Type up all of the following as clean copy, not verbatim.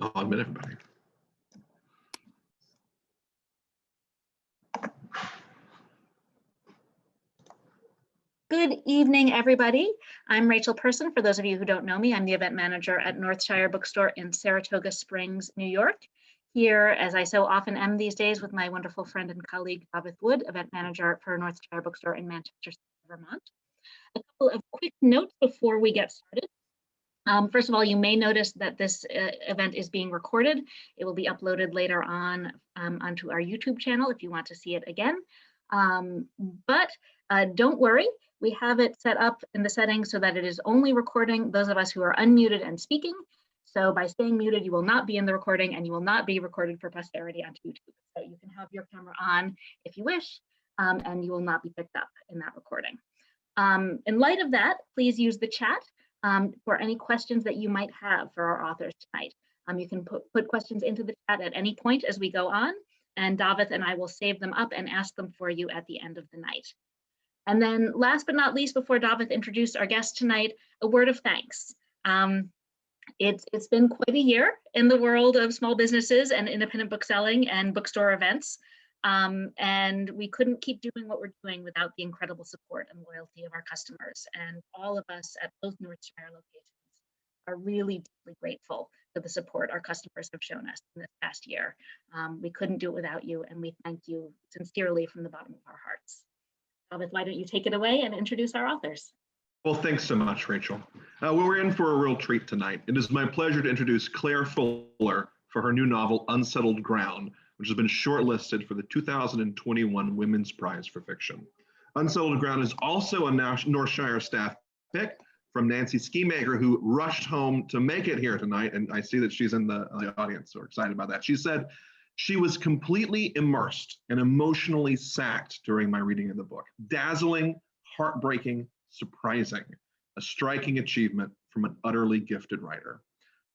I'll admit everybody. Good evening, everybody. I'm Rachel Person. For those of you who don't know me, I'm the event manager at Northshire Bookstore in Saratoga Springs, New York. Here, as I so often am these days, with my wonderful friend and colleague, David Wood, event manager for Northshire Bookstore in Manchester, Vermont. A couple of quick notes before we get started. First of all, you may notice that this event is being recorded. It will be uploaded later on onto our YouTube channel if you want to see it again. But don't worry, we have it set up in the settings so that it is only recording those of us who are unmuted and speaking. So by staying muted, you will not be in the recording and you will not be recorded for posterity onto YouTube. So you can have your camera on if you wish, and you will not be picked up in that recording. In light of that, please use the chat for any questions that you might have for our authors tonight. You can put questions into the chat at any point as we go on, and David and I will save them up and ask them for you at the end of the night. And then last but not least, before David introduced our guest tonight, a word of thanks. It's been quite a year in the world of small businesses and independent bookselling and bookstore events. And we couldn't keep doing what we're doing without the incredible support and loyalty of our customers. And all of us at both Northshire locations are really deeply grateful for the support our customers have shown us in this past year. We couldn't do it without you, and we thank you sincerely from the bottom of our hearts. David, why don't you take it away and introduce our authors? Well, thanks so much, Rachel. We're in for a real treat tonight. It is my pleasure to introduce Claire Fuller for her new novel, Unsettled Ground, which has been shortlisted for the 2021 Women's Prize for Fiction. Unsettled Ground is also a Northshire staff pick from Nancy Scheemaker, who rushed home to make it here tonight, and I see that she's in the audience, so we're excited about that. She said, "She was completely immersed and emotionally sacked during my reading of the book. Dazzling, heartbreaking, surprising, a striking achievement from an utterly gifted writer."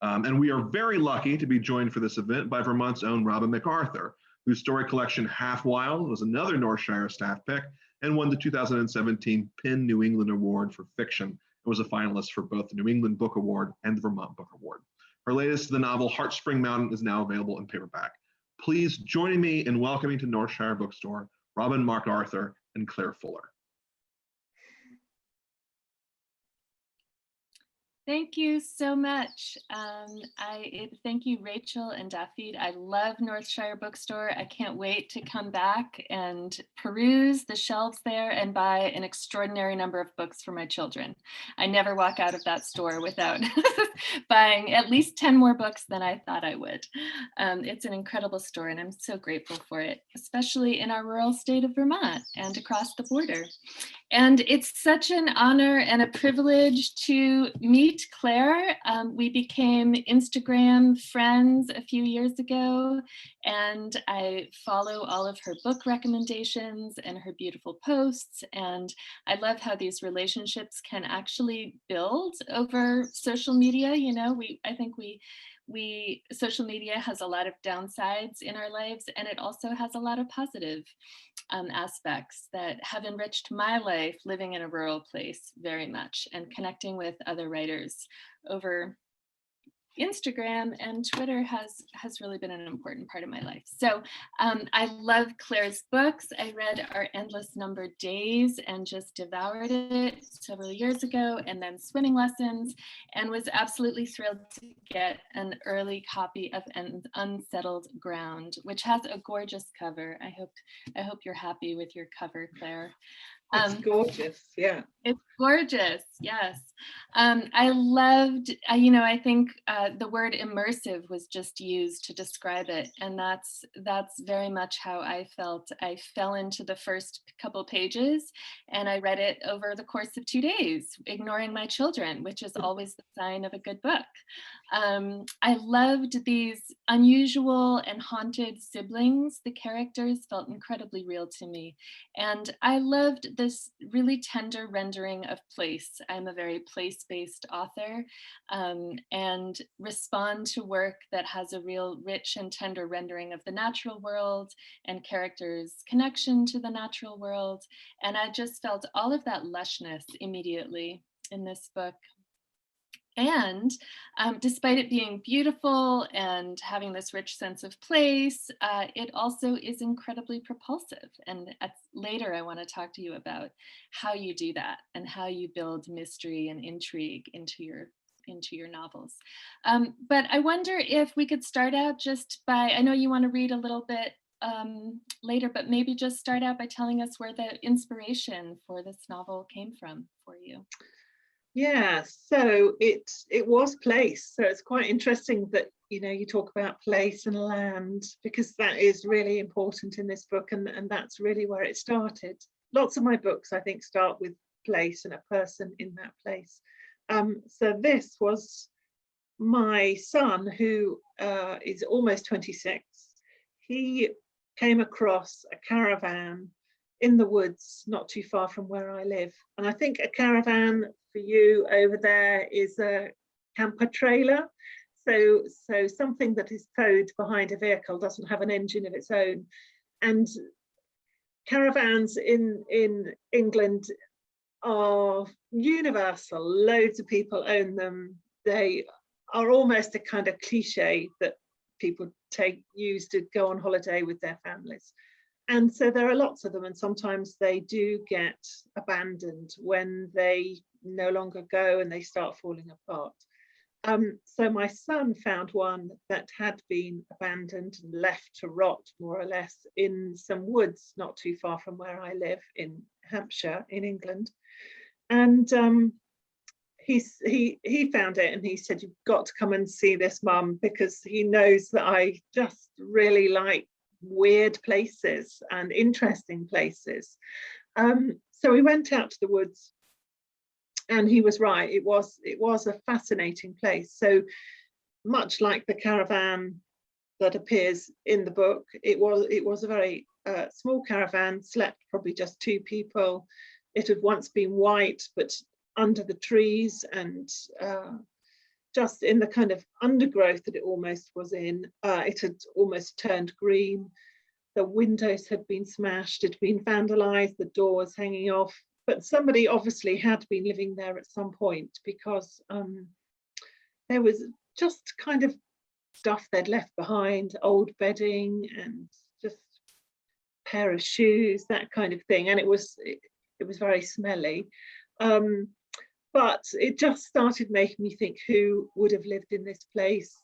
And we are very lucky to be joined for this event by Vermont's own Robin MacArthur, whose story collection Half Wild was another Northshire staff pick and won the 2017 PEN New England Award for Fiction and was a finalist for both the New England Book Award and the Vermont Book Award. Her latest, the novel Heartspring Mountain, is now available in paperback. Please join me in welcoming to Northshire Bookstore, Robin MacArthur and Claire Fuller. Thank you so much. Thank you, Rachel and Daphne. I love Northshire Bookstore. I can't wait to come back and peruse the shelves there and buy an extraordinary number of books for my children. I never walk out of that store without buying at least 10 more books than I thought I would. It's an incredible store and I'm so grateful for it, especially in our rural state of Vermont and across the border. And it's such an honor and a privilege to meet Claire. We became Instagram friends a few years ago, and I follow all of her book recommendations and her beautiful posts. And I love how these relationships can actually build over social media. You know, I think social media has a lot of downsides in our lives, and it also has a lot of positive aspects that have enriched my life living in a rural place very much, and connecting with other writers over Instagram and Twitter has really been an important part of my life. So I love Claire's books. I read Our Endless Numbered Days and just devoured it several years ago, and then Swimming Lessons, and was absolutely thrilled to get an early copy of Unsettled Ground, which has a gorgeous cover. I hope you're happy with your cover, Claire. It's gorgeous, yeah. It's gorgeous, yes. I loved, I think the word immersive was just used to describe it, and that's very much how I felt. I fell into the first couple pages, and I read it over the course of 2 days, ignoring my children, which is always the sign of a good book. I loved these unusual and haunted siblings. The characters felt incredibly real to me, and I loved this really tender rendering of place. I'm a very place-based author, and respond to work that has a real rich and tender rendering of the natural world and characters' connection to the natural world. And I just felt all of that lushness immediately in this book. And despite it being beautiful and having this rich sense of place, it also is incredibly propulsive. And later, I want to talk to you about how you do that and how you build mystery and intrigue into your novels. But I wonder if we could start out just by, I know you want to read a little bit later, but maybe just start out by telling us where the inspiration for this novel came from for you. Yeah, so it was place. So it's quite interesting that, you know, you talk about place and land, because that is really important in this book, and that's really where it started. Lots of my books, I think, start with place and a person in that place. So this was my son, who is almost 26. He came across a caravan in the woods not too far from where I live. And I think a caravan for you over there is a camper trailer. So something that is towed behind a vehicle, doesn't have an engine of its own. And caravans in England are universal. Loads of people own them. They are almost a kind of cliche that people use to go on holiday with their families. And so there are lots of them, and sometimes they do get abandoned when they no longer go and they start falling apart. So my son found one that had been abandoned and left to rot, more or less, in some woods not too far from where I live in Hampshire in England. And he found it, and he said, "You've got to come and see this, Mum," because he knows that I just really like weird places and interesting places. So we went out to the woods, and he was right. It was a fascinating place. So much like the caravan that appears in the book, it was a very small caravan, slept probably just 2 people. It had once been white, but under the trees and just in the kind of undergrowth that it almost was in, it had almost turned green. The windows had been smashed, it had been vandalized, the door was hanging off, but somebody obviously had been living there at some point, because there was just kind of stuff they'd left behind, old bedding and just a pair of shoes, that kind of thing, and it was very smelly. But it just started making me think, who would have lived in this place?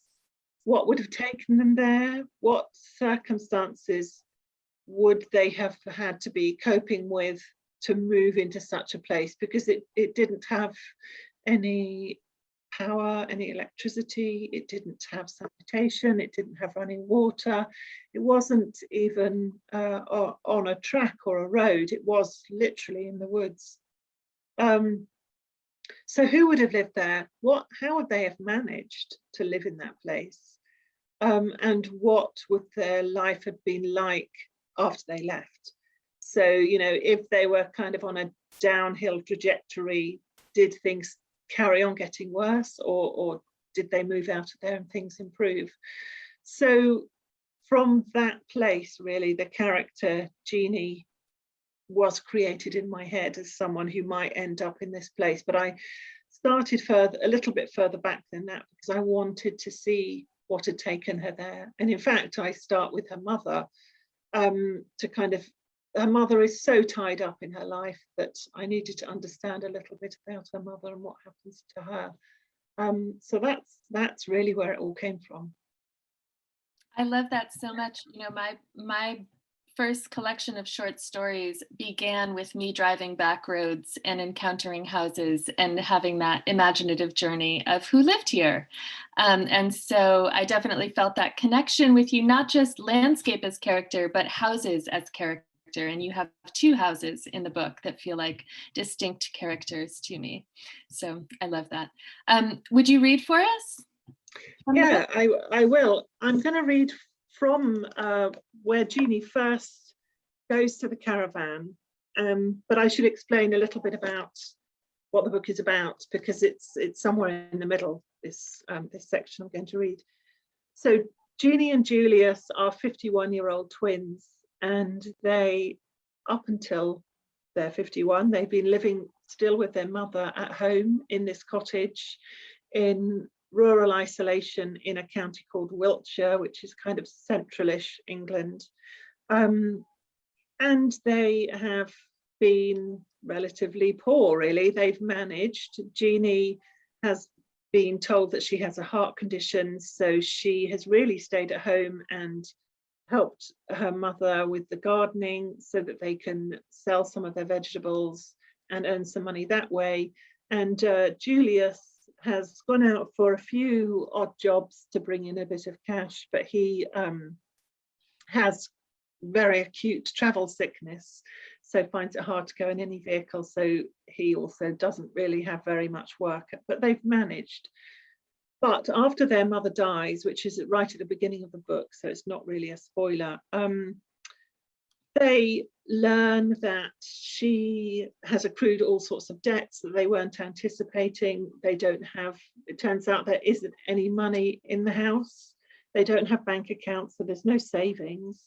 What would have taken them there? What circumstances would they have had to be coping with to move into such a place? Because it didn't have any power, any electricity, it didn't have sanitation, it didn't have running water, it wasn't even on a track or a road, it was literally in the woods. So who would have lived there? How would they have managed to live in that place? And what would their life have been like after they left? So, you know, if they were kind of on a downhill trajectory, did things carry on getting worse, or did they move out of there and things improve? So from that place, really, the character Jeannie was created in my head as someone who might end up in this place. But I started a little bit further back than that, because I wanted to see what had taken her there. And in fact, I start with her mother, her mother is so tied up in her life that I needed to understand a little bit about her mother and what happens to her. So that's really where it all came from. I love that so much. You know, my first collection of short stories began with me driving back roads and encountering houses and having that imaginative journey of who lived here. And so I definitely felt that connection with you, not just landscape as character, but houses as character. And you have 2 houses in the book that feel like distinct characters to me. So I love that. Would you read for us? Yeah, I will. I'm going to read from where Jeannie first goes to the caravan, but I should explain a little bit about what the book is about, because it's somewhere in the middle, this section I'm going to read. So Jeannie and Julius are 51-year-old twins, and they, up until they're 51, they've been living still with their mother at home in this cottage in rural isolation in a county called Wiltshire, which is kind of centralish England. And they have been relatively poor, really. They've managed. Jeannie has been told that she has a heart condition, so she has really stayed at home and helped her mother with the gardening so that they can sell some of their vegetables and earn some money that way. And Julius has gone out for a few odd jobs to bring in a bit of cash, but he has very acute travel sickness, so finds it hard to go in any vehicle. So he also doesn't really have very much work, but they've managed. But after their mother dies, which is right at the beginning of the book, so it's not really a spoiler, they learn that she has accrued all sorts of debts that they weren't anticipating. They don't have, it turns out there isn't any money in the house. They don't have bank accounts, so there's no savings.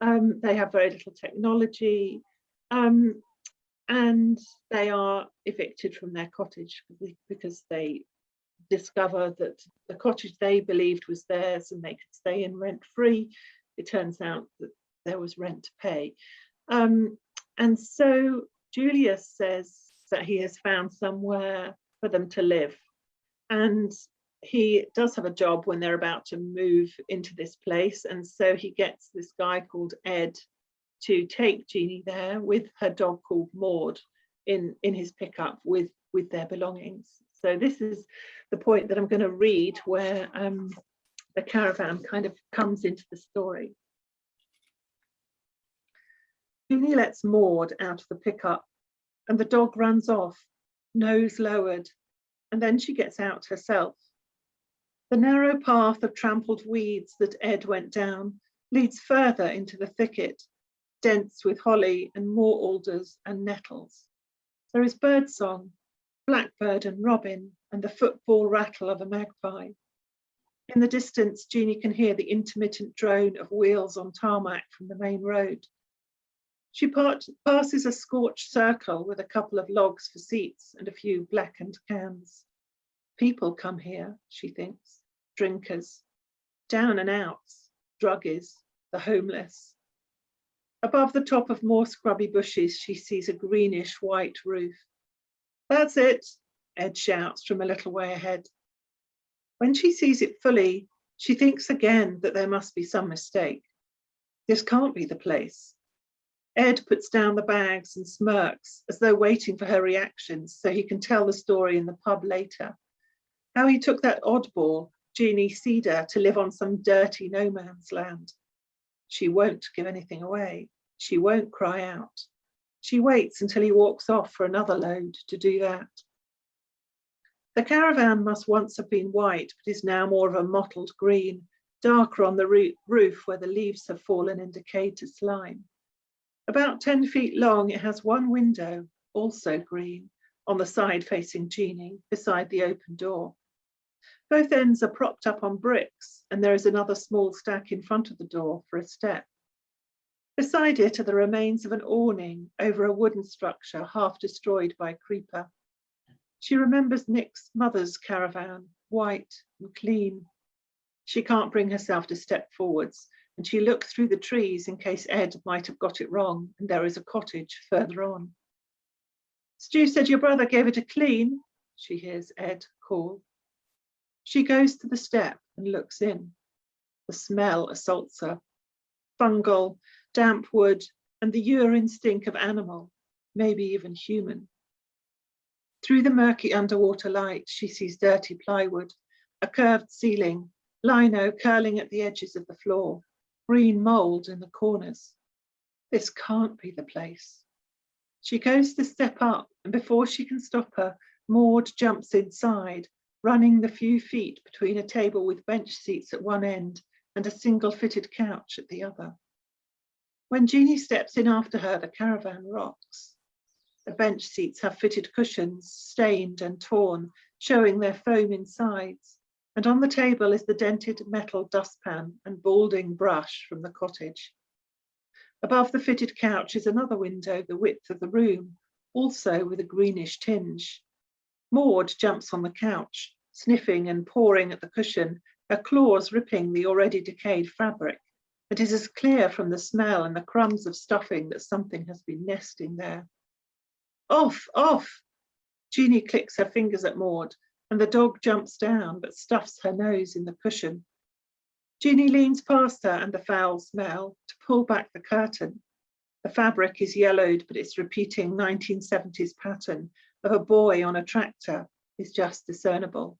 They have very little technology, and they are evicted from their cottage because they discover that the cottage they believed was theirs and they could stay in rent-free. It turns out that there was rent to pay. And so Julius says that he has found somewhere for them to live. And he does have a job when they're about to move into this place. And so he gets this guy called Ed to take Jeannie there with her dog called Maud in his pickup with their belongings. So this is the point that I'm going to read where the caravan kind of comes into the story. Jeannie lets Maud out of the pickup and the dog runs off, nose lowered, and then she gets out herself. The narrow path of trampled weeds that Ed went down leads further into the thicket, dense with holly and more alders and nettles. There is birdsong, blackbird and robin, and the football rattle of a magpie. In the distance, Jeannie can hear the intermittent drone of wheels on tarmac from the main road. She passes a scorched circle with a couple of logs for seats and a few blackened cans. People come here, she thinks, drinkers, down and outs, druggies, the homeless. Above the top of more scrubby bushes, she sees a greenish white roof. That's it, Ed shouts from a little way ahead. When she sees it fully, she thinks again that there must be some mistake. This can't be the place. Ed puts down the bags and smirks as though waiting for her reactions so he can tell the story in the pub later. How he took that oddball, Jeannie Cedar, to live on some dirty no man's land. She won't give anything away. She won't cry out. She waits until he walks off for another load to do that. The caravan must once have been white, but is now more of a mottled green, darker on the roof where the leaves have fallen and decayed to slime. About 10 feet long, it has one window, also green, on the side facing Jeannie, beside the open door. Both ends are propped up on bricks, and there is another small stack in front of the door for a step. Beside it are the remains of an awning over a wooden structure half destroyed by creeper. She remembers Nick's mother's caravan, white and clean. She can't bring herself to step forwards, and she looks through the trees in case Ed might have got it wrong and there is a cottage further on. Stu said your brother gave it a clean, she hears Ed call. She goes to the step and looks in. The smell assaults her. Fungal, damp wood, and the urine stink of animal, maybe even human. Through the murky underwater light, she sees dirty plywood, a curved ceiling, lino curling at the edges of the floor, green mould in the corners. This can't be the place. She goes to step up, and before she can stop her, Maud jumps inside, running the few feet between a table with bench seats at one end and a single fitted couch at the other. When Jeannie steps in after her, the caravan rocks. The bench seats have fitted cushions, stained and torn, showing their foam insides, and on the table is the dented metal dustpan and balding brush from the cottage. Above the fitted couch is another window the width of the room, also with a greenish tinge. Maud jumps on the couch, sniffing and pawing at the cushion, her claws ripping the already decayed fabric. It is as clear from the smell and the crumbs of stuffing that something has been nesting there. Off, off! Jeannie clicks her fingers at Maud, and the dog jumps down but stuffs her nose in the cushion. Jeannie leans past her and the foul smell to pull back the curtain. The fabric is yellowed, but its repeating 1970s pattern of a boy on a tractor is just discernible.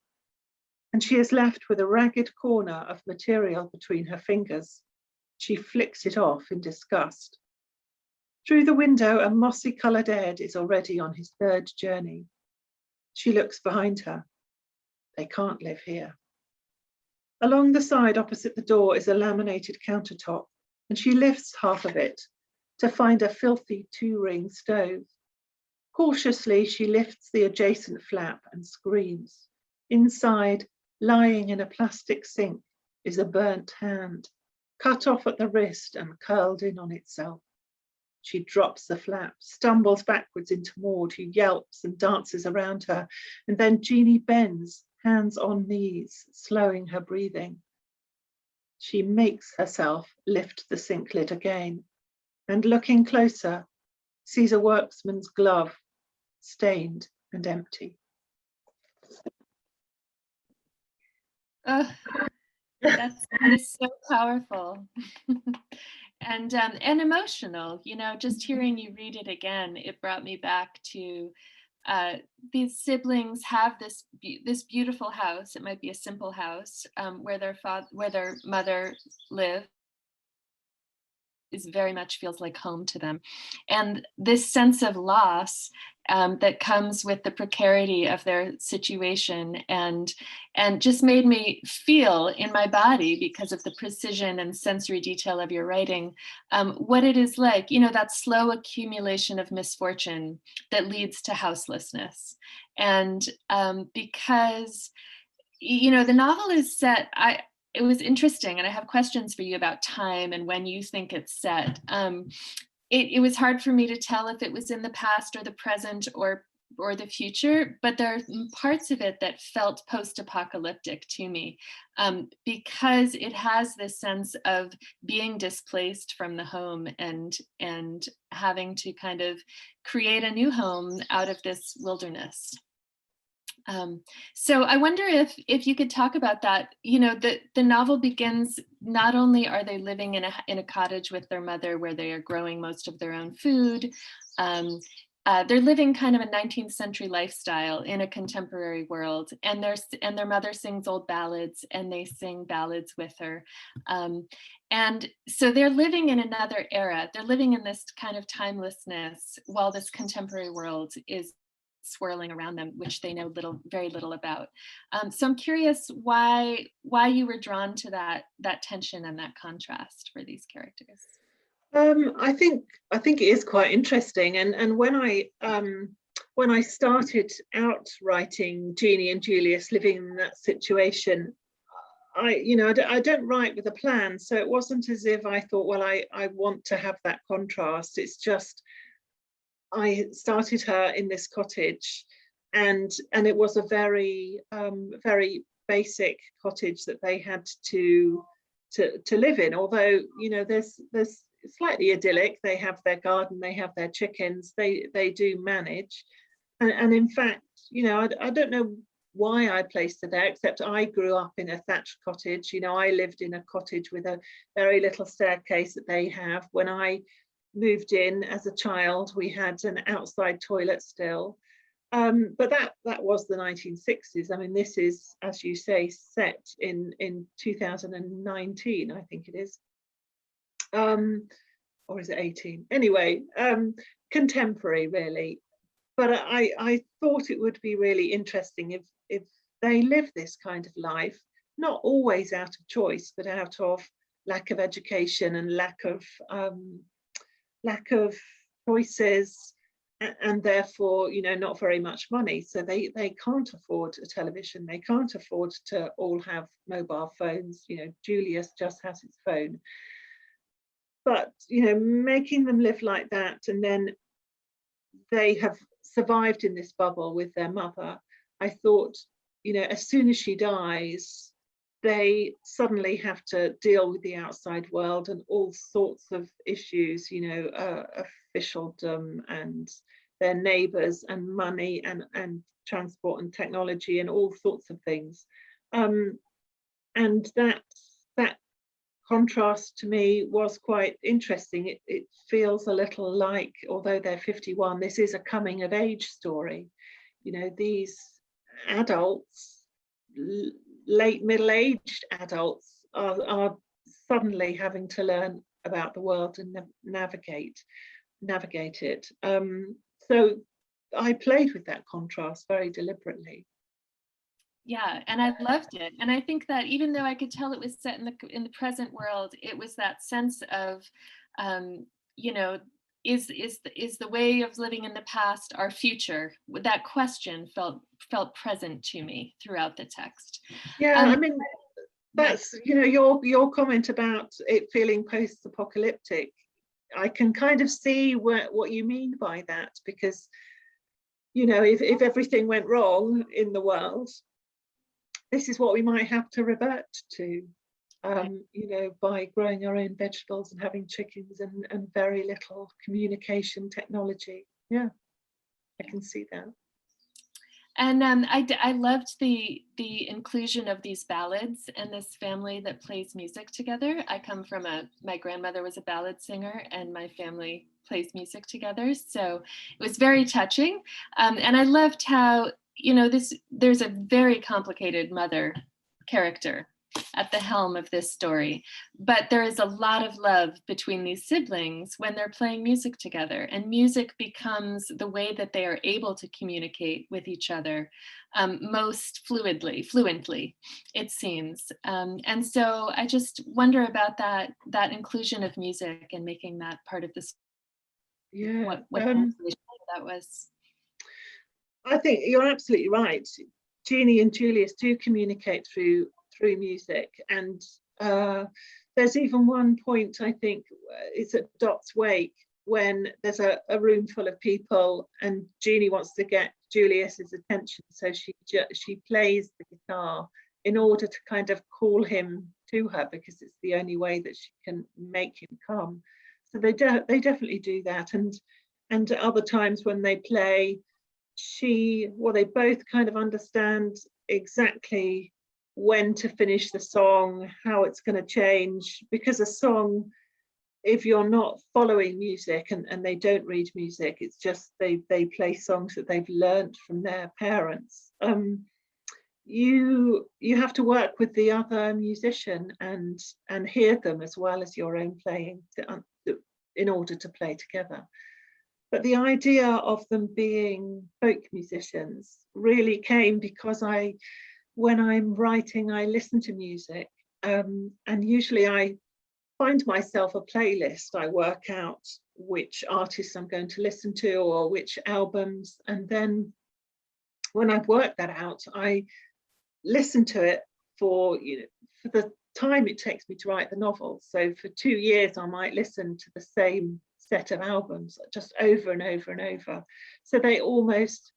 And she is left with a ragged corner of material between her fingers. She flicks it off in disgust. Through the window, a mossy-coloured Ed is already on his third journey. She looks behind her. They can't live here. Along the side opposite the door is a laminated countertop, and she lifts half of it to find a filthy two-ring stove. Cautiously, she lifts the adjacent flap and screams. Inside, lying in a plastic sink, is a burnt hand, cut off at the wrist and curled in on itself. She drops the flap, stumbles backwards into Maud, who yelps and dances around her, and then Jeannie bends, hands on knees, slowing her breathing. She makes herself lift the sink lid again, and looking closer, sees a workman's glove, stained and empty. That is so powerful. And emotional, you know, just hearing you read it again, it brought me back to these siblings have this beautiful house. It might be a simple house where their mother lived. Is very much feels like home to them, and this sense of loss that comes with the precarity of their situation, and just made me feel in my body, because of the precision and sensory detail of your writing, what it is like, you know, that slow accumulation of misfortune that leads to houselessness. And because, you know, the novel is set, it was interesting, and I have questions for you about time and when you think it's set. It was hard for me to tell if it was in the past or the present or the future, but there are parts of it that felt post-apocalyptic to me, because it has this sense of being displaced from the home and having to kind of create a new home out of this wilderness. So I wonder if you could talk about that. You know, the novel begins, not only are they living in a cottage with their mother where they are growing most of their own food, they're living kind of a 19th century lifestyle in a contemporary world, and their mother sings old ballads, and they sing ballads with her. And so they're living in another era. They're living in this kind of timelessness while this contemporary world is swirling around them, which they know very little about. So I'm curious why you were drawn to that tension and that contrast for these characters. I think it is quite interesting, and when I started out writing Jeannie and Julius living in that situation, I don't write with a plan, so it wasn't as if I thought, well, I want to have that contrast. It's just I started her in this cottage, and it was a very very basic cottage that they had to live in. Although, you know, there's slightly idyllic. They have their garden, they have their chickens, they do manage, and in fact, you know, I don't know why I placed her there, except I grew up in a thatched cottage. You know, I lived in a cottage with a very little staircase that they have. When I moved in as a child, we had an outside toilet still, but that was the 1960s. I mean, this is, as you say, set in 2019, I think it is, or is it 18? Anyway, contemporary really. But I thought it would be really interesting if they live this kind of life, not always out of choice, but out of lack of education and lack of choices, and therefore, you know, not very much money. So they can't afford a television, they can't afford to all have mobile phones. You know, Julius just has his phone. But, you know, making them live like that, and then they have survived in this bubble with their mother, I thought you know, as soon as she dies, they suddenly have to deal with the outside world and all sorts of issues, you know, officialdom and their neighbours and money and transport and technology and all sorts of things. And that contrast to me was quite interesting. It feels a little like, although they're 51, this is a coming of age story. You know, these adults, late middle-aged adults, are suddenly having to learn about the world and navigate it. So I played with that contrast very deliberately. Yeah, and I loved it. And I think that even though I could tell it was set in the present world, it was that sense of, you know, is the way of living in the past our future? That question felt present to me throughout the text. Yeah, I mean, that's, you know, your comment about it feeling post-apocalyptic. I can kind of see what you mean by that, because, you know, if everything went wrong in the world, this is what we might have to revert to, you know, by growing our own vegetables and having chickens and very little communication technology. Yeah, I can see that. And I loved the inclusion of these ballads and this family that plays music together. I come from my grandmother was a ballad singer, and my family plays music together. So it was very touching. And I loved how, you know, there's a very complicated mother character at the helm of this story, but there is a lot of love between these siblings when they're playing music together, and music becomes the way that they are able to communicate with each other most fluently, it seems. And so I just wonder about that inclusion of music and making that part of this. Yeah, what that was. I think you're absolutely right. Jeannie and Julius do communicate through music, and there's even one point, I think it's at Dot's wake, when there's a room full of people and Jeannie wants to get Julius's attention, so she plays the guitar in order to kind of call him to her, because it's the only way that she can make him come. So they definitely do that, and at other times when they play, they both kind of understand exactly when to finish the song, how it's going to change, because a song, if you're not following music and they don't read music, it's just they play songs that they've learned from their parents. You have to work with the other musician and hear them as well as your own playing in order to play together. But the idea of them being folk musicians really came because when I'm writing, I listen to music, and usually I find myself a playlist. I work out which artists I'm going to listen to or which albums, and then when I've worked that out, I listen to it for the time it takes me to write the novel. So for 2 years, I might listen to the same set of albums just over and over and over. So they almost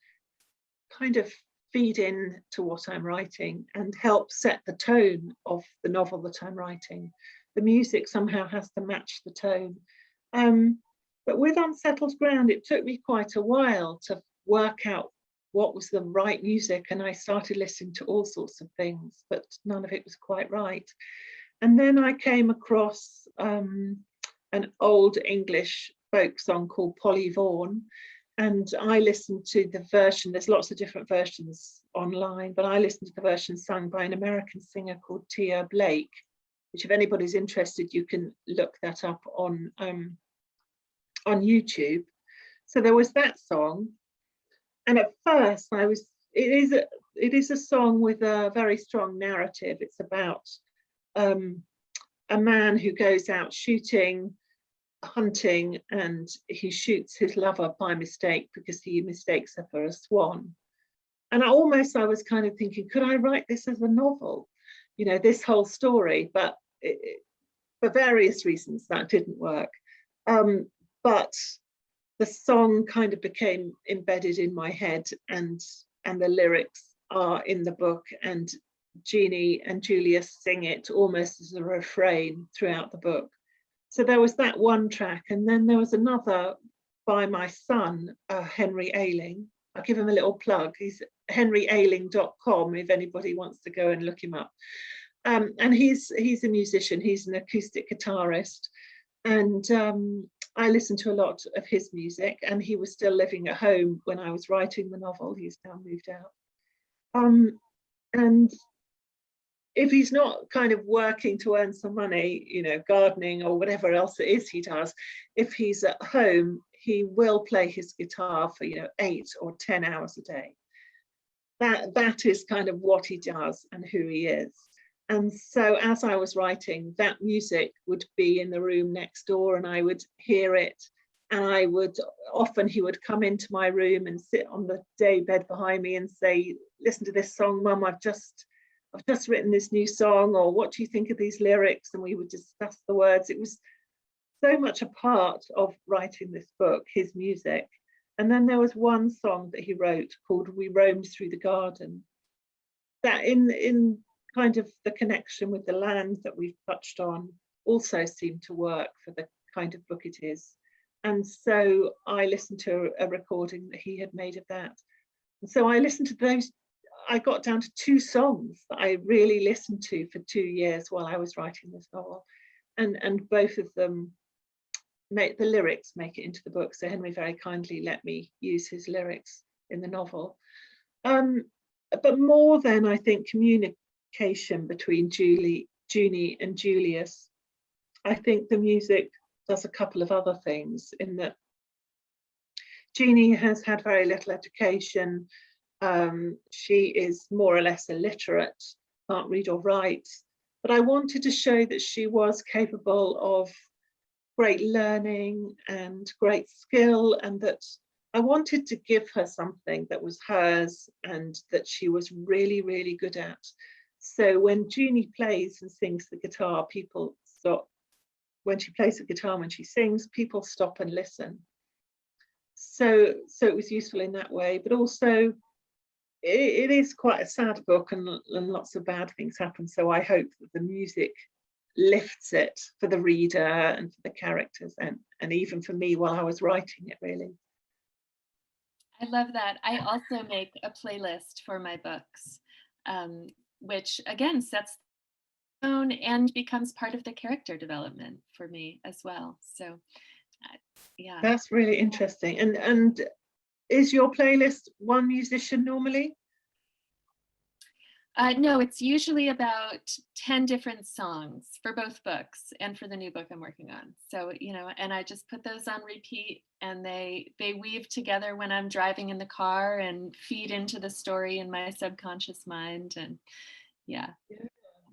kind of feed in to what I'm writing and help set the tone of the novel that I'm writing. The music somehow has to match the tone. But with Unsettled Ground, it took me quite a while to work out what was the right music, and I started listening to all sorts of things, but none of it was quite right. And then I came across an old English folk song called Polyvorn, and I listened to the version. There's lots of different versions online, but I listened to the version sung by an American singer called Tia Blake, which if anybody's interested, you can look that up on YouTube. So there was that song, and at first it is a song with a very strong narrative. It's about a man who goes out hunting, and he shoots his lover by mistake because he mistakes her for a swan. And I was kind of thinking, could I write this as a novel, this whole story? But for various reasons that didn't work. But the song kind of became embedded in my head, and the lyrics are in the book, and Jeannie and Julius sing it almost as a refrain throughout the book. So there was that one track, and then there was another by my son, Henry Ailing. I'll give him a little plug. He's henryailing.com if anybody wants to go and look him up. And he's a musician, he's an acoustic guitarist, and I listened to a lot of his music, and he was still living at home when I was writing the novel. He's now moved out. And if he's not kind of working to earn some money, you know, gardening or whatever else it is he does, if he's at home, he will play his guitar for, you know, 8 or 10 hours a day. That is kind of what he does and who he is. And so as I was writing, that music would be in the room next door, and I would hear it. And I would often, he would come into my room and sit on the day bed behind me and say, listen to this song, Mum, I've just written this new song, or what do you think of these lyrics? And we would discuss the words. It was so much a part of writing this book, his music. And then there was one song that he wrote called We Roamed Through the Garden, that in kind of the connection with the land that we've touched on also seemed to work for the kind of book it is. And so I listened to a recording that he had made of that. And so I listened to those. I got down to 2 songs that I really listened to for 2 years while I was writing this novel. And both of them the lyrics make it into the book. So Henry very kindly let me use his lyrics in the novel. But more than, I think, communication between Junie and Julius, I think the music does a couple of other things, in that Jeannie has had very little education. She is more or less illiterate, can't read or write, but I wanted to show that she was capable of great learning and great skill, and that I wanted to give her something that was hers and that she was really, really good at. So when Junie plays and sings the guitar, people stop. When she plays the guitar, when she sings, people stop and listen. So it was useful in that way, but also it is quite a sad book, and lots of bad things happen. So I hope that the music lifts it for the reader and for the characters, and even for me while I was writing it, really. I love that. I also make a playlist for my books, which again sets the tone and becomes part of the character development for me as well. So yeah. That's really interesting. And is your playlist one musician normally? No, it's usually about 10 different songs for both books and for the new book I'm working on. So, you know, and I just put those on repeat, and they weave together when I'm driving in the car and feed into the story in my subconscious mind. And yeah.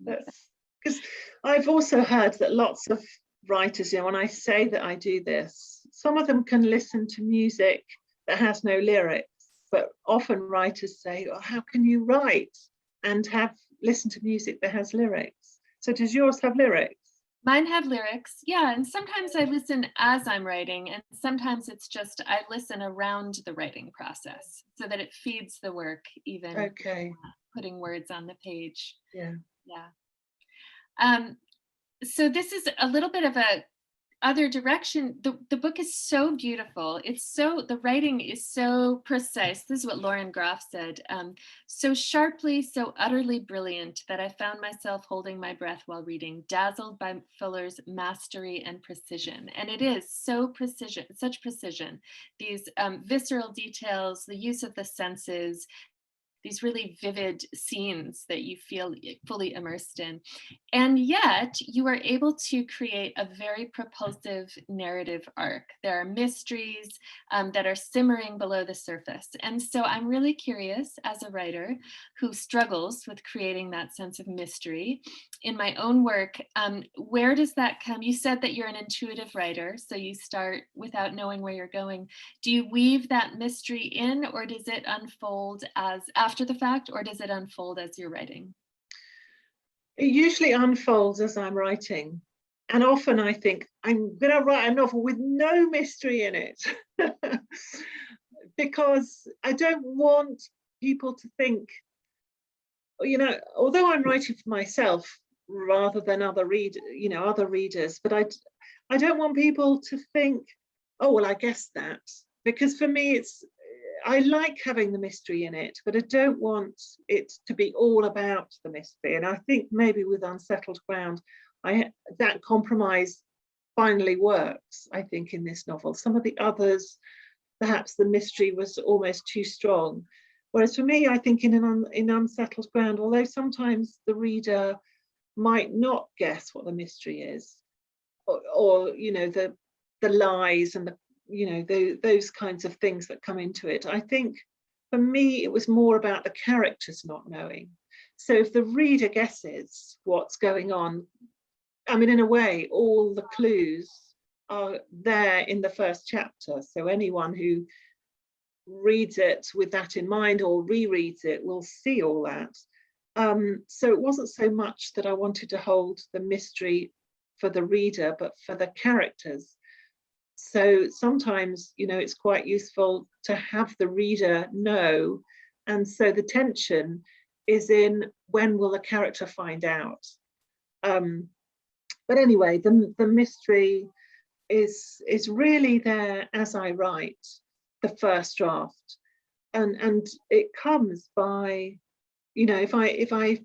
That's because I've also heard that lots of writers, you know, when I say that I do this, some of them can listen to music that has no lyrics, but often writers say, oh, how can you write and have listened to music that has lyrics? So does yours have lyrics? Mine have lyrics, yeah, and sometimes I listen as I'm writing, and sometimes it's just I listen around the writing process so that it feeds the work, even okay. Putting words on the page. Yeah. So this is a little bit of a other direction. The book is so beautiful. The writing is so precise. This is what Lauren Groff said. So sharply, so utterly brilliant that I found myself holding my breath while reading, dazzled by Fuller's mastery and precision. And it is so precision, such precision. These visceral details, the use of the senses, these really vivid scenes that you feel fully immersed in. And yet you are able to create a very propulsive narrative arc. There are mysteries that are simmering below the surface. And so I'm really curious, as a writer who struggles with creating that sense of mystery in my own work, where does that come? You said that you're an intuitive writer, so you start without knowing where you're going. Do you weave that mystery in, or does it unfold as after the fact, or does it unfold as you're writing? It usually unfolds as I'm writing. And often I think I'm going to write a novel with no mystery in it because I don't want people to think you know, although I'm writing for myself rather than other readers, but I don't want people to think, oh, well, I guessed that, because for me, I like having the mystery in it, but I don't want it to be all about the mystery. And I think maybe with Unsettled Ground, that compromise finally works, I think, in this novel. Some of the others, perhaps the mystery was almost too strong. Whereas for me, I think in Unsettled Ground, although sometimes the reader might not guess what the mystery is, or you know, the lies and the, you know, those kinds of things that come into it. I think for me, it was more about the characters not knowing. So if the reader guesses what's going on, I mean, in a way, all the clues are there in the first chapter. So anyone who reads it with that in mind or rereads it will see all that. So it wasn't so much that I wanted to hold the mystery for the reader, but for the characters. So sometimes, you know, it's quite useful to have the reader know. And so the tension is in when will the character find out? But anyway, the mystery is really there as I write the first draft. And it comes by, you know, if I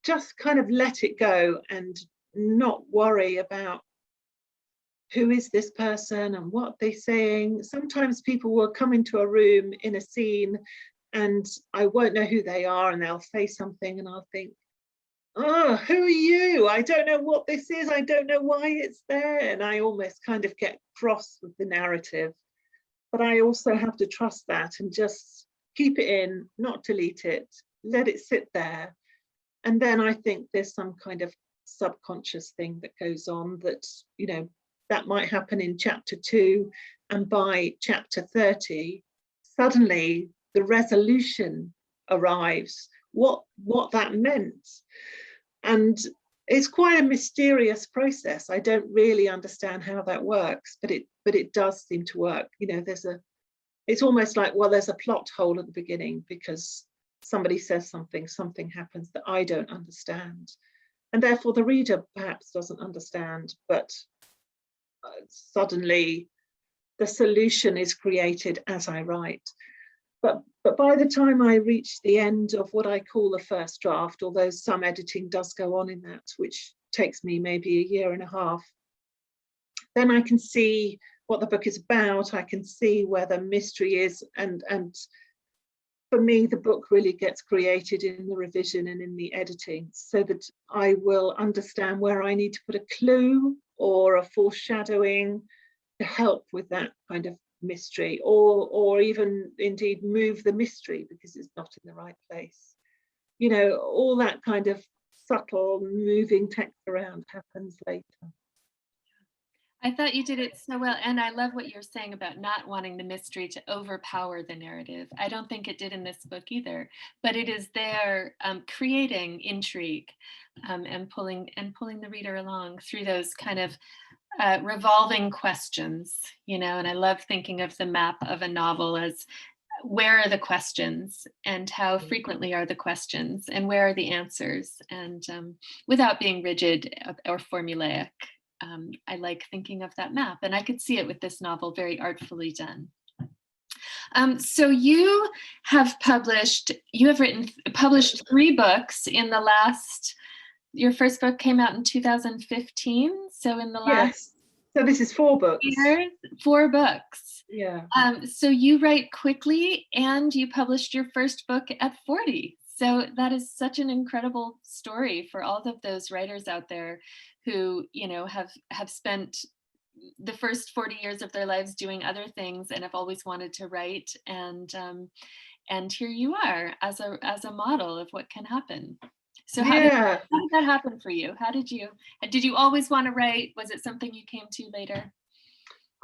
just kind of let it go and not worry about who is this person and what they're saying. Sometimes people will come into a room in a scene and I won't know who they are, and they'll say something and I'll think, oh, who are you? I don't know what this is. I don't know why it's there. And I almost kind of get cross with the narrative. But I also have to trust that and just keep it in, not delete it, let it sit there. And then I think there's some kind of subconscious thing that goes on that, you know, that might happen in chapter 2, and by chapter 30 suddenly the resolution arrives, what that meant. And it's quite a mysterious process. I don't really understand how that works, but it does seem to work. You know, it's almost like, well, there's a plot hole at the beginning because somebody says something happens that I don't understand, and therefore the reader perhaps doesn't understand, but suddenly the solution is created as I write. But by the time I reach the end of what I call the first draft, although some editing does go on in that, which takes me maybe a year and a half, then I can see what the book is about. I can see where the mystery is, and for me, the book really gets created in the revision and in the editing, so that I will understand where I need to put a clue or a foreshadowing to help with that kind of mystery, or even indeed move the mystery because it's not in the right place. You know, all that kind of subtle moving text around happens later. I thought you did it so well. And I love what you're saying about not wanting the mystery to overpower the narrative. I don't think it did in this book either, but it is there creating intrigue and pulling the reader along through those kind of revolving questions, you know. And I love thinking of the map of a novel as where are the questions and how frequently are the questions and where are the answers, and without being rigid or formulaic. I like thinking of that map, and I could see it with this novel, very artfully done. So you have published 3 books in the last, your first book came out in 2015. So in the last, yes. So this is 4 books. years, 4 books. Yeah. So you write quickly, and you published your first book at 40. So that is such an incredible story for all of those writers out there who, you know, have spent the first 40 years of their lives doing other things and have always wanted to write. And here you are as a model of what can happen. So how did that happen for you? Did you always want to write? Was it something you came to later?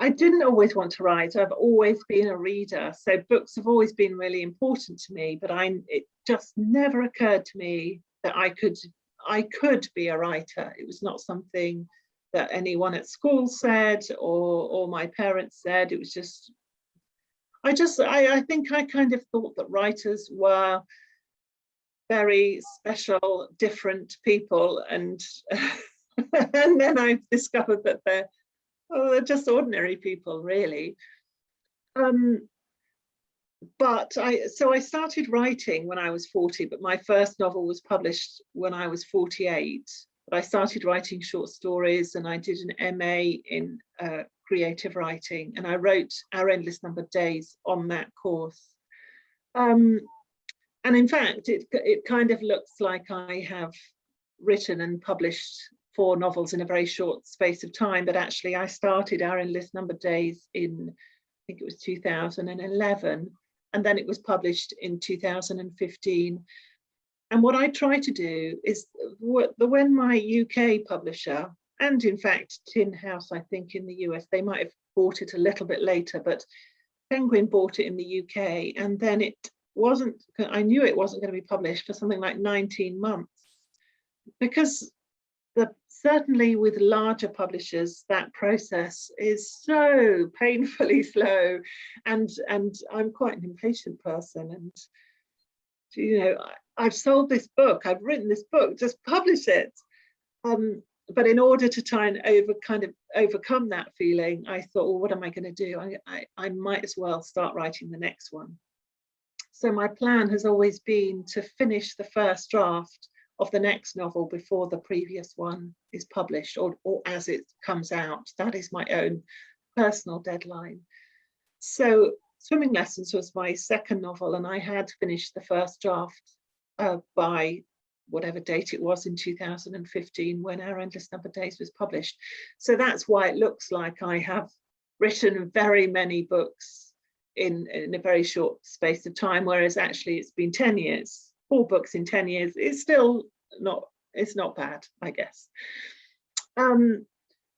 I didn't always want to write. I've always been a reader, so books have always been really important to me, but it just never occurred to me that I could be a writer. It was not something that anyone at school said or my parents said. It was just, I think I kind of thought that writers were very special, different people, and and then I discovered that they're just ordinary people, really. But I started writing when I was 40, but my first novel was published when I was 48. But I started writing short stories, and I did an MA in creative writing, and I wrote Our Endless Numbered Days on that course. And in fact, it kind of looks like I have written and published 4 novels in a very short space of time, but actually I started Our Endless Numbered Days in, I think it was 2011, and then it was published in 2015. And what I try to do is, when my UK publisher, and in fact Tin House, I think in the US, they might have bought it a little bit later, but Penguin bought it in the UK, and then I knew it wasn't going to be published for something like 19 months, because certainly with larger publishers, that process is so painfully slow, and I'm quite an impatient person, and you know, I've sold this book, I've written this book, just publish it. But in order to try and overcome that feeling, I thought, well, what am I going to do? I might as well start writing the next one. So my plan has always been to finish the first draft of the next novel before the previous one is published, or as it comes out. That is my own personal deadline. So Swimming Lessons was my second novel, and I had finished the first draft by whatever date it was in 2015 when Our Endless Numbered Days was published. So that's why it looks like I have written very many books in a very short space of time, whereas actually it's been 10 years. 4 books in 10 years is still it's not bad, I guess.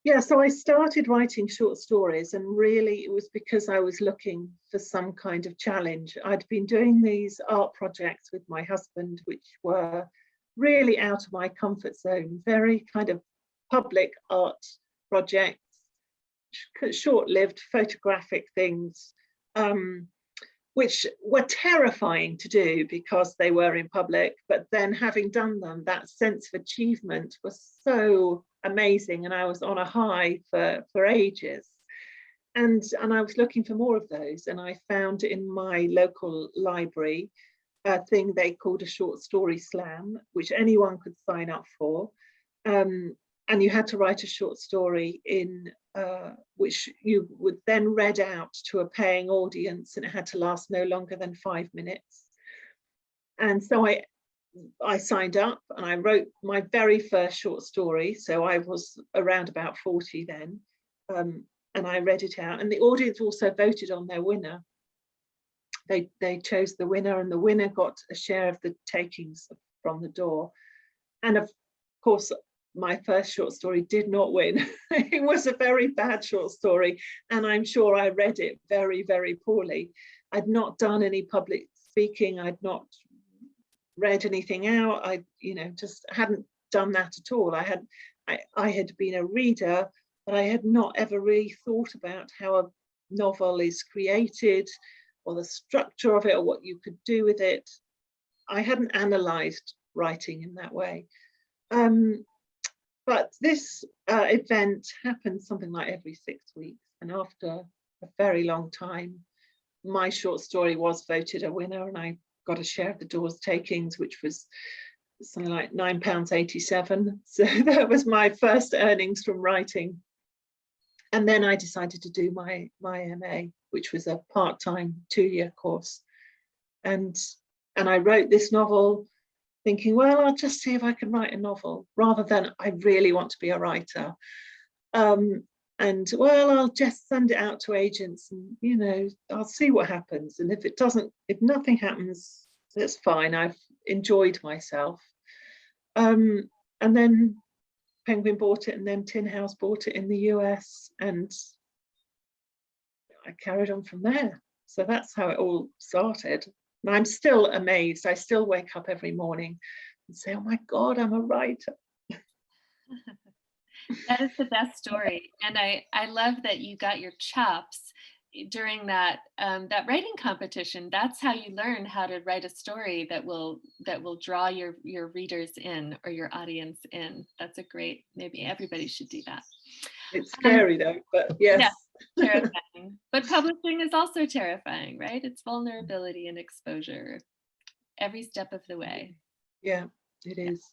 Yeah, so I started writing short stories, and really it was because I was looking for some kind of challenge. I'd been doing these art projects with my husband, which were really out of my comfort zone, very kind of public art projects, short-lived photographic things, which were terrifying to do because they were in public, but then having done them, that sense of achievement was so amazing, and I was on a high for ages. And I was looking for more of those, and I found in my local library a thing they called a short story slam, which anyone could sign up for. And you had to write a short story in which you would then read out to a paying audience, and it had to last no longer than 5 minutes. And so I signed up, and I wrote my very first short story. So I was around about 40 then, and I read it out, and the audience also voted on their winner. They chose the winner, and the winner got a share of the takings from the door. And of course, my first short story did not win. It was a very bad short story, and I'm sure I read it very, very poorly. I'd not done any public speaking. I'd not read anything out. I, just hadn't done that at all. I had been a reader, but I had not ever really thought about how a novel is created, or the structure of it, or what you could do with it. I hadn't analysed writing in that way. But this event happened something like every 6 weeks, and after a very long time, my short story was voted a winner, and I got a share of the door's takings, which was something like £9.87. So that was my first earnings from writing. And then I decided to do my MA, which was a part-time 2-year course. And I wrote this novel thinking, well, I'll just see if I can write a novel, rather than I really want to be a writer. And well, I'll just send it out to agents, and I'll see what happens. And if nothing happens, that's fine. I've enjoyed myself. And then Penguin bought it, and then Tin House bought it in the US, and I carried on from there. So that's how it all started. And I'm still amazed. I still wake up every morning and say, oh my God, I'm a writer. That is the best story. And I love that you got your chops during that that writing competition, that's how you learn how to write a story that will draw your readers in, or your audience in. That's a great, maybe everybody should do that. It's scary though, but yes. Yeah, terrifying. But publishing is also terrifying, right? It's vulnerability and exposure every step of the way. Yeah, it is.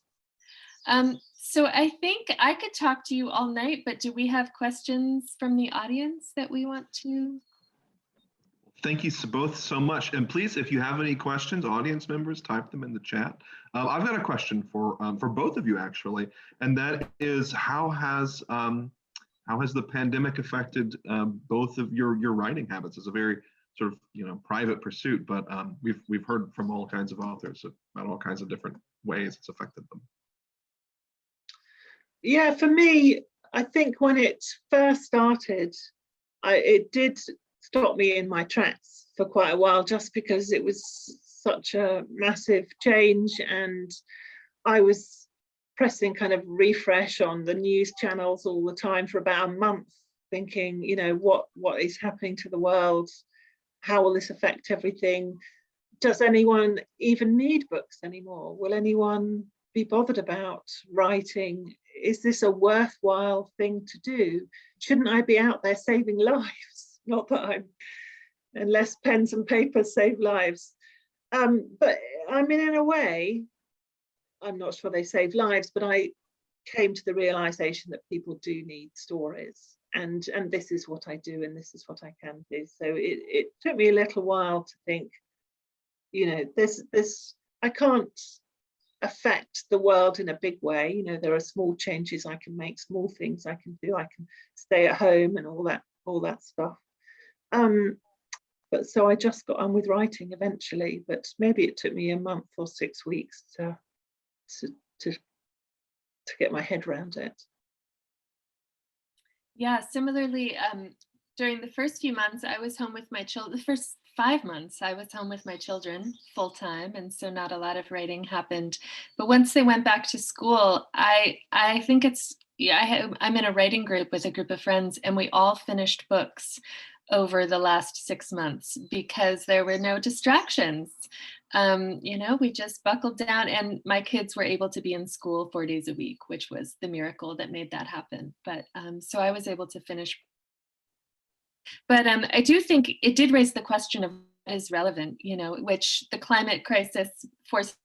So I think I could talk to you all night, but do we have questions from the audience that we want to? Thank you both so much. And please, if you have any questions, audience members, type them in the chat. I've got a question for both of you, actually, and that is, how has the pandemic affected both of your writing habits? It's a very sort of private pursuit, but we've heard from all kinds of authors about all kinds of different ways it's affected them. Yeah, for me, I think when it first started, it did stop me in my tracks for quite a while, just because it was such a massive change, and I was pressing kind of refresh on the news channels all the time for about a month, thinking, what is happening to the world? How will this affect everything? Does anyone even need books anymore? Will anyone be bothered about writing? Is this a worthwhile thing to do? Shouldn't I be out there saving lives? Not that unless pens and papers save lives. But I mean, in a way, I'm not sure they save lives, but I came to the realization that people do need stories, and this is what I do, and this is what I can do. So it took me a little while to think, this I can't affect the world in a big way. There are small changes I can make, small things I can do. I can stay at home and all that stuff. But so I just got on with writing eventually, but maybe it took me a month or 6 weeks to get my head around it. Yeah, similarly, during the first few months, I was home with my children. The first 5 months, I was home with my children full time, and so not a lot of writing happened. But once they went back to school, I think I'm in a writing group with a group of friends, and we all finished books over the last 6 months because there were no distractions. We just buckled down, and my kids were able to be in school 4 days a week, which was the miracle that made that happen. But so I was able to finish. But I do think it did raise the question of what is relevant, which the climate crisis forced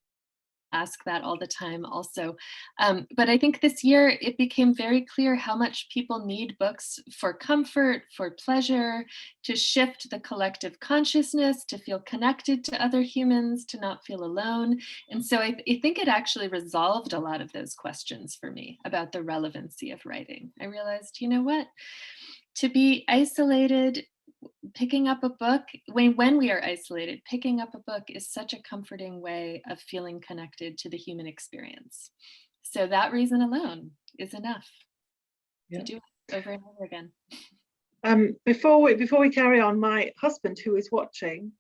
ask that all the time also. But I think this year it became very clear how much people need books for comfort, for pleasure, to shift the collective consciousness, to feel connected to other humans, to not feel alone. And so I think it actually resolved a lot of those questions for me about the relevancy of writing. I realized, what? To be isolated, picking up a book, when we are isolated, picking up a book is such a comforting way of feeling connected to the human experience. So that reason alone is enough to do it over and over again. Before we carry on, my husband, who is watching,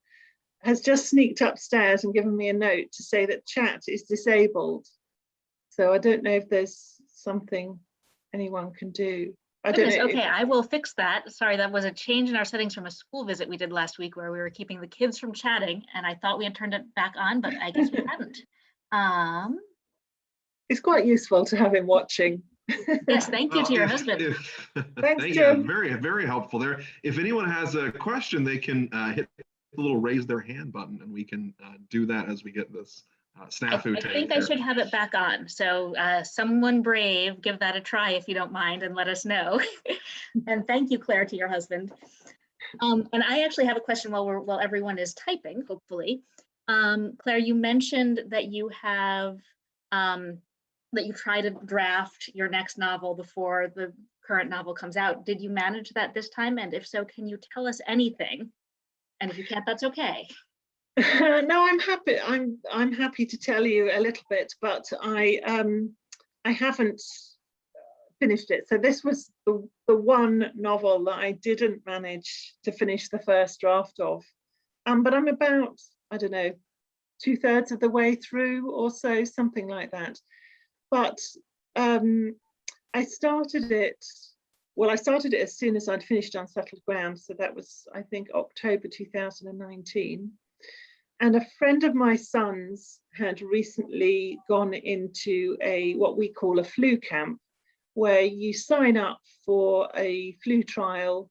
has just sneaked upstairs and given me a note to say that chat is disabled. So I don't know if there's something anyone can do. I don't know. Okay, I will fix that. Sorry, that was a change in our settings from a school visit we did last week where we were keeping the kids from chatting, and I thought we had turned it back on, but I guess we hadn't. It's quite useful to have him watching. Yes, thank you to your husband. Thanks, Jim. Very, very helpful there. If anyone has a question, they can hit the little raise their hand button, and we can do that as we get this snafu. I think I should have it back on. So someone brave, give that a try if you don't mind, and let us know. And thank you, Claire, to your husband. And I actually have a question while everyone is typing, hopefully. Claire, you mentioned that you have that you try to draft your next novel before the current novel comes out. Did you manage that this time? And if so, can you tell us anything? And if you can't, that's okay. No, I'm happy. I'm happy to tell you a little bit, but I haven't finished it. So this was the one novel that I didn't manage to finish the first draft of. But I'm about, I don't know, 2/3 of the way through or so, something like that. But I started it well, I started it as soon as I'd finished Unsettled Ground. So that was, I think, October 2019. And a friend of my son's had recently gone into what we call a flu camp, where you sign up for a flu trial,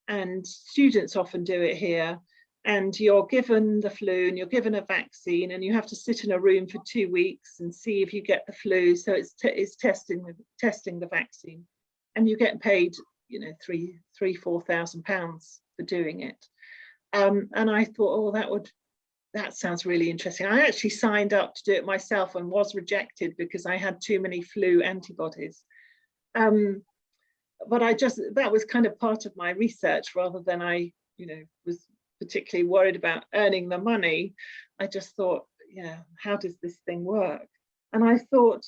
and students often do it here. And you're given the flu and you're given a vaccine, and you have to sit in a room for 2 weeks and see if you get the flu. So it's testing the vaccine, and you get paid, you know, £4,000 for doing it. And I thought, oh, that sounds really interesting. I actually signed up to do it myself and was rejected because I had too many flu antibodies. But that was kind of part of my research, rather than I, you know, was particularly worried about earning the money. I just thought, yeah, how does this thing work? And I thought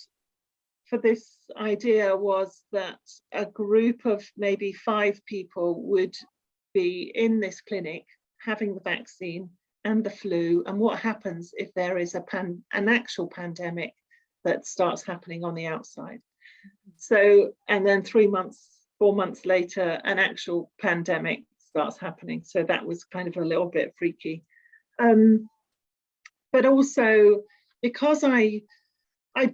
for this idea was that a group of maybe 5 people would be in this clinic having the vaccine and the flu, and what happens if there is an actual pandemic that starts happening on the outside. So, and then 4 months later, an actual pandemic starts happening. So that was kind of a little bit freaky. But also because I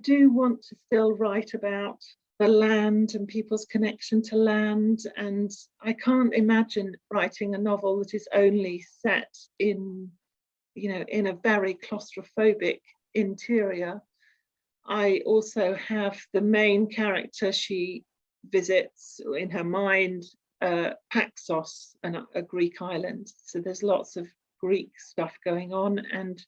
do want to still write about the land and people's connection to land, and I can't imagine writing a novel that is only set in, you know, in a very claustrophobic interior. I also have the main character, she visits in her mind Paxos, a Greek island. So there's lots of Greek stuff going on, and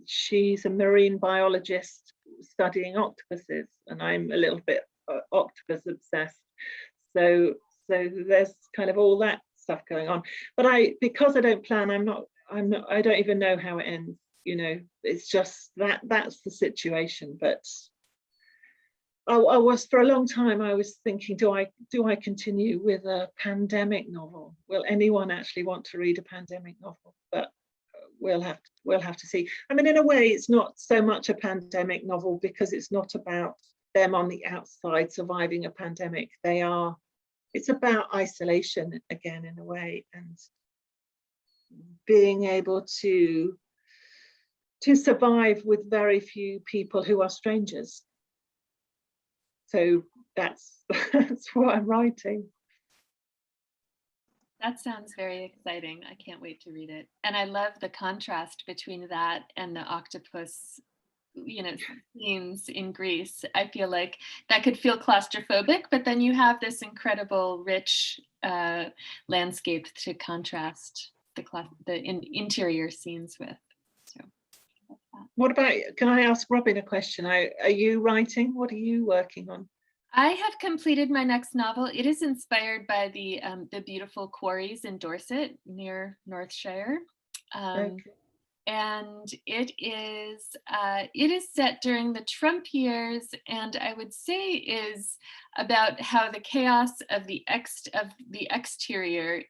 she's a marine biologist studying octopuses, and I'm a little bit octopus obsessed. So there's kind of all that stuff going on. But because I don't plan, I don't even know how it ends. You know, it's just that's the situation. But I was, for a long time, I was thinking, do I continue with a pandemic novel? Will anyone actually want to read a pandemic novel? But we'll have to see. I mean, in a way, it's not so much a pandemic novel because it's not about them on the outside surviving a pandemic. It's about isolation again, in a way, and being able to survive with very few people who are strangers. So that's what I'm writing. That sounds very exciting. I can't wait to read it. And I love the contrast between that and the octopus, you know, scenes in Greece. I feel like that could feel claustrophobic, but then you have this incredible, rich landscape to contrast the interior scenes with. So. What about, can I ask Robin a question? Are you writing? What are you working on? I have completed my next novel. It is inspired by the beautiful quarries in Dorset near Northshire. Okay. And it is set during the Trump years, and I would say is about how the chaos of the exterior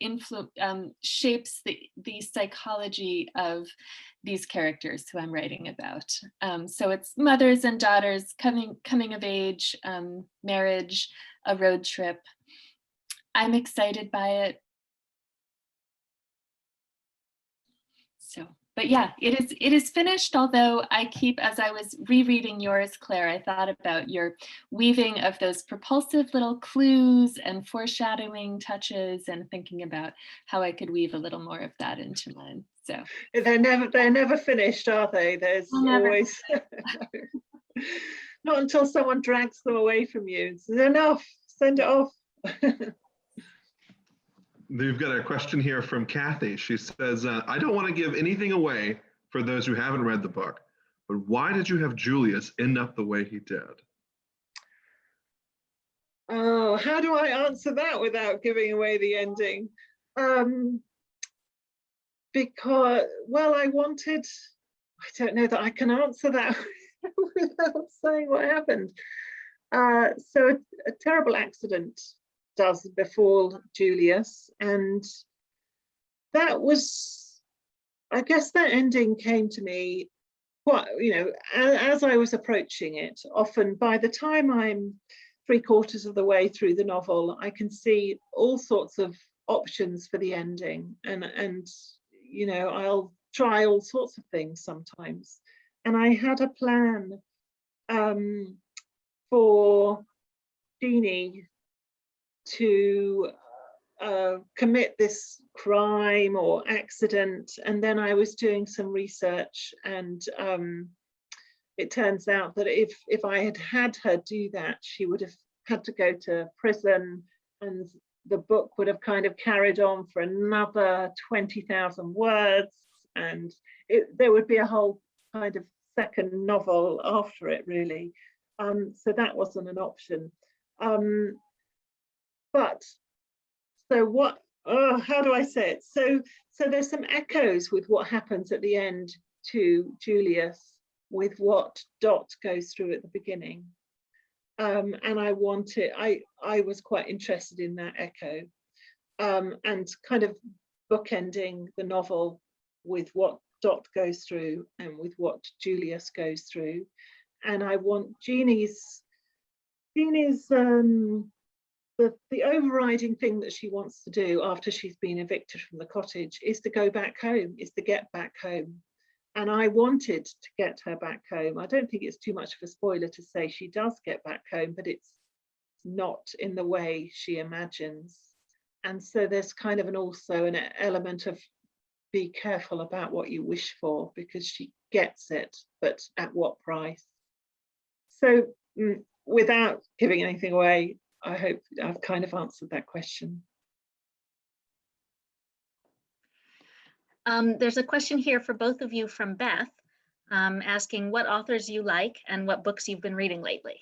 shapes the psychology of these characters who I'm writing about. So it's mothers and daughters coming of age, marriage, a road trip. I'm excited by it. So. But yeah, it is finished, although as I was rereading yours, Claire, I thought about your weaving of those propulsive little clues and foreshadowing touches, and thinking about how I could weave a little more of that into mine. So they're never finished, are they? There's always not until someone drags them away from you. It's enough, send it off. We've got a question here from Kathy. She says, I don't want to give anything away for those who haven't read the book, but why did you have Julius end up the way he did? Oh, how do I answer that without giving away the ending? Because, well, I don't know that I can answer that without saying what happened. So a terrible accident does befall Julius, and that was, I guess that ending came to me quite, you know, as I was approaching it. Often by the time I'm 3/4 of the way through the novel, I can see all sorts of options for the ending, and you know, I'll try all sorts of things sometimes. And I had a plan for Jeannie to commit this crime or accident, and then I was doing some research, and it turns out that if I had her do that, she would have had to go to prison, and the book would have kind of carried on for another 20,000 words, and there would be a whole kind of second novel after it, really. So that wasn't an option. But so what, how do I say it? So there's some echoes with what happens at the end to Julius with what Dot goes through at the beginning. And I was quite interested in that echo, and kind of bookending the novel with what Dot goes through and with what Julius goes through. And I want Jeannie's the overriding thing that she wants to do after she's been evicted from the cottage is to go back home, is to get back home. And I wanted to get her back home. I don't think it's too much of a spoiler to say she does get back home, but it's not in the way she imagines. And so there's kind of also an element of be careful about what you wish for, because she gets it, but at what price? So without giving anything away, I hope I've kind of answered that question. There's a question here for both of you from Beth, asking what authors you like and what books you've been reading lately.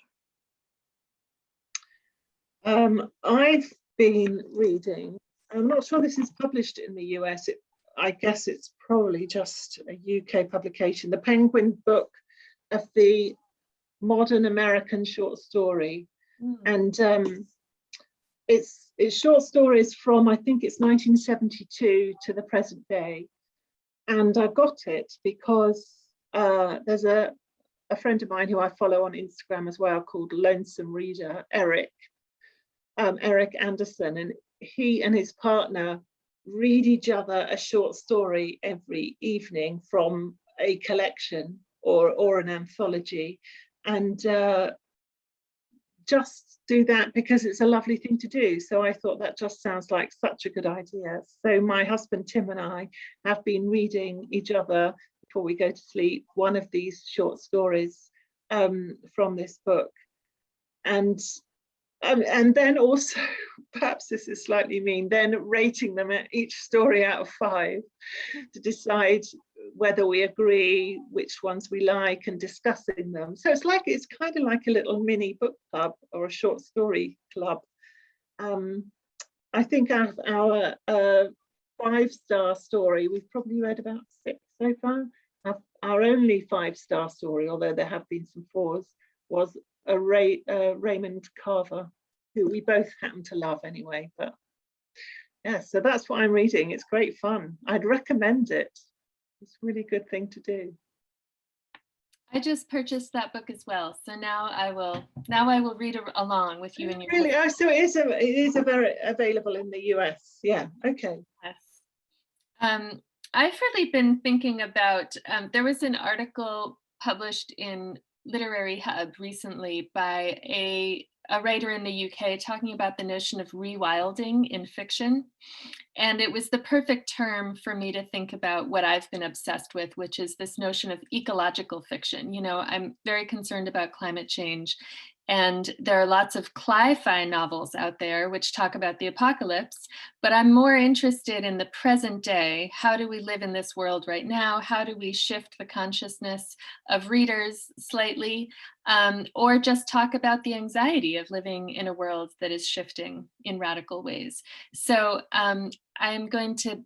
I've been reading, I'm not sure this is published in the US, I guess it's probably just a UK publication, the Penguin book of the modern American short story. And it's short stories from, I think it's 1972 to the present day. And I got it because there's a friend of mine who I follow on Instagram as well, called Lonesome Reader, Eric Anderson, and he and his partner read each other a short story every evening from a collection or an anthology, and just do that because it's a lovely thing to do. So I thought that just sounds like such a good idea. So my husband Tim and I have been reading each other before we go to sleep one of these short stories from this book, and then also, perhaps this is slightly mean, then rating them at each story out of 5 to decide whether we agree, which ones we like, and discussing them. So it's kind of like a little mini book club or a short story club. I think out of our 5-star story, we've probably read about 6 so far. Our only 5-star story, although there have been some 4s, was Raymond Carver, who we both happen to love anyway. But yeah, so that's what I'm reading. It's great fun. I'd recommend it. It's a really good thing to do. I just purchased that book as well, so now I will read along with you and your really. Oh, so it is very available in the US. Yeah. Okay. Yes. I've really been thinking about. There was an article published in Literary Hub recently by a writer in the UK talking about the notion of rewilding in fiction. And it was the perfect term for me to think about what I've been obsessed with, which is this notion of ecological fiction. You know, I'm very concerned about climate change. And there are lots of cli-fi novels out there which talk about the apocalypse, but I'm more interested in the present day. How do we live in this world right now? How do we shift the consciousness of readers slightly? Or just talk about the anxiety of living in a world that is shifting in radical ways. So I'm going to,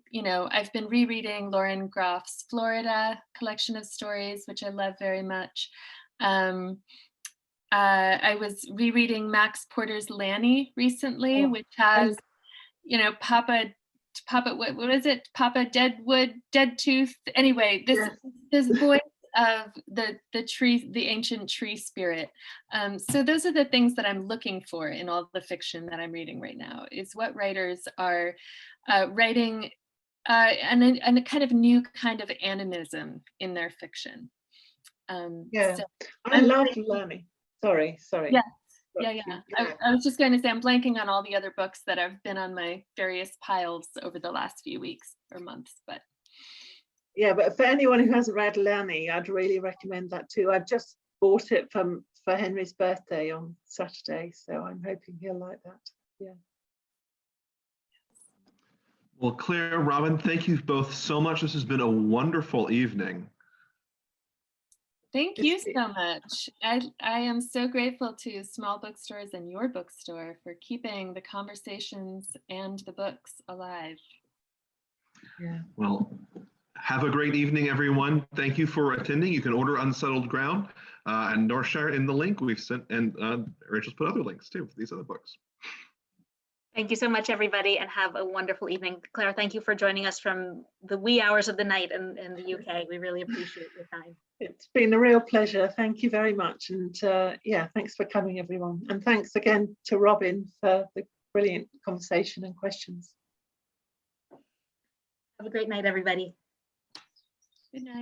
I've been rereading Lauren Groff's Florida collection of stories, which I love very much. I was rereading Max Porter's Lanny recently, which has, Papa, what is it? Papa Deadwood, Dead Tooth. Anyway, this voice of the tree, the ancient tree spirit. So those are the things that I'm looking for in all the fiction that I'm reading right now, is what writers are writing and a kind of new kind of animism in their fiction. Yeah, so I love learning. Sorry. Yeah. I was just going to say I'm blanking on all the other books that have been on my various piles over the last few weeks or months, but yeah, but for anyone who hasn't read Lanny, I'd really recommend that too. I've just bought it for Henry's birthday on Saturday, so I'm hoping he'll like that. Yeah. Well, Claire, Robin, thank you both so much. This has been a wonderful evening. thank you so much. I am so grateful to small bookstores and your bookstore for keeping the conversations and the books alive. Yeah. Well, have a great evening, everyone. Thank you for attending. You can order Unsettled Ground and Northshire in the link we've sent, and Rachel's put other links too for these other books. Thank you so much, everybody, and have a wonderful evening. Claire, thank you for joining us from the wee hours of the night in the UK. We really appreciate your time. It's been a real pleasure. Thank you very much. And yeah, thanks for coming, everyone. And thanks again to Robin for the brilliant conversation and questions. Have a great night, everybody. Good night.